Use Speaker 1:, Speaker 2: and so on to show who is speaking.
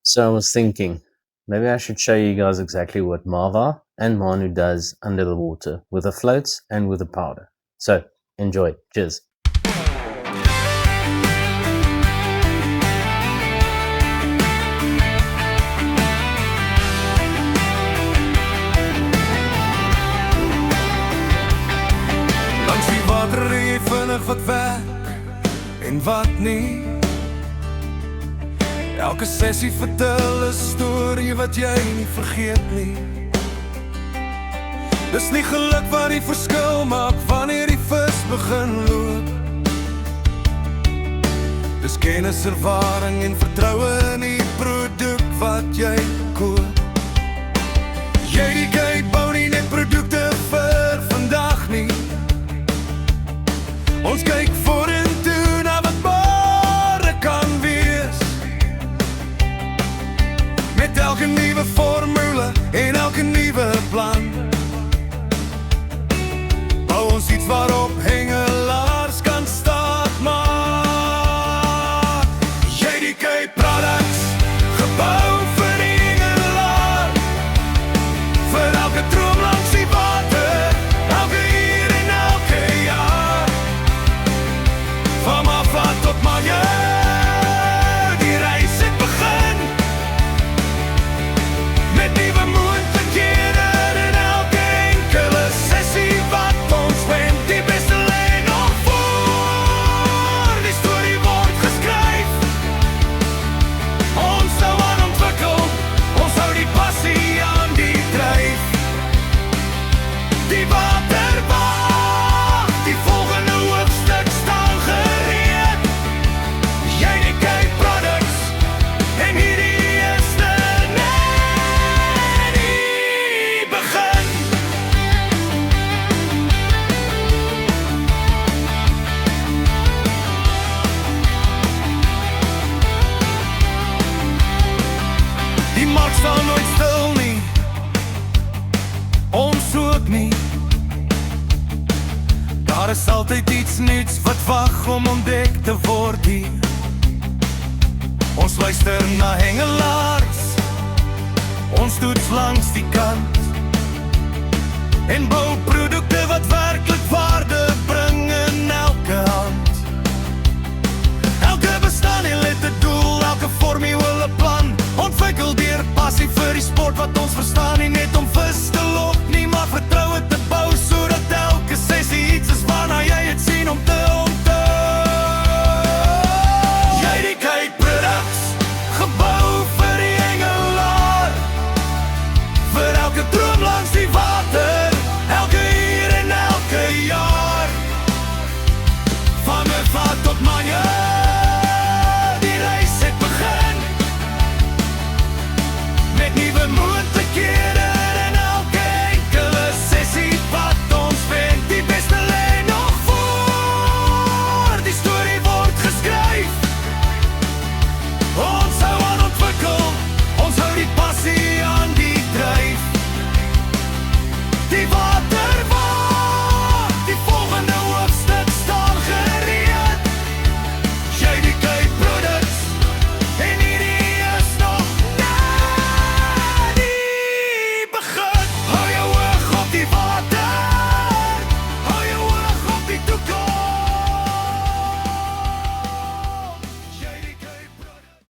Speaker 1: So I was thinking, maybe I should show you guys exactly what Marva and Manu does under the water with the floats and with the powder. So enjoy. Cheers.
Speaker 2: Langs die water ry jy vinnig wat werk en wat nie. Elke sessie vertel 'n storie wat jy nie vergeet nie. Dis nie geluk wat die verskil maak wanneer die vis begin loop. Dis kennis, ervaring en vertroue in die produk wat jy koop. JDK bou nie net produkte vir vandag nie. Ons kyk vorentoe na wat môre kan wees. Met elke nuwe formule en elke nuwe plan bou ons iets waarop hengelaars kan staatmaak. JDK Products, gebou vir die hengelaar, vir elke droom langs die water, elke uur en elke jaar. Van Mafra tot Manje, die reis het begin, met nuwe moontlikhede in elke enkele sessie wat ons wen. Die beste lê nog voor, die storie word geskryf. Ons sou aan ontwikkel, ons hou die passie aan die dryf. Die water wag, die volgende hoofstuk staan gereed. JDK Products, en hierdie is net die begin. Die mark staan nooit stil nie, ons ook nie. Daar is altyd iets nuuts wat wag om ontdek te word hier. Ons luister na hengelaars, ons toets langs die kant en bou produkte wat werklik waar